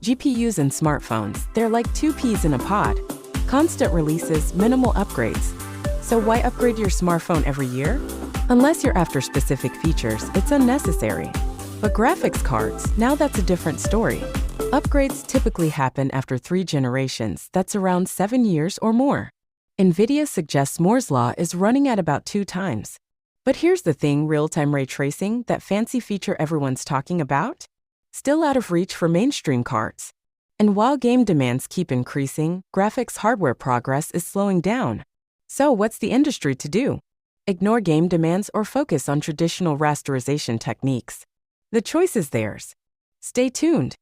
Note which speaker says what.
Speaker 1: GPUs in smartphones, they're like two peas in a pod. Constant releases, minimal upgrades. So why upgrade your smartphone every year? Unless you're after specific features, it's unnecessary. But graphics cards, now that's a different story. Upgrades typically happen after 3 generations, that's around 7 years or more. NVIDIA suggests Moore's Law is running at about 2 times. But here's the thing, real-time ray tracing, that fancy feature everyone's talking about? Still out of reach for mainstream cards. And while game demands keep increasing, graphics hardware progress is slowing down. So what's the industry to do? Ignore game demands or focus on traditional rasterization techniques? The choice is theirs. Stay tuned.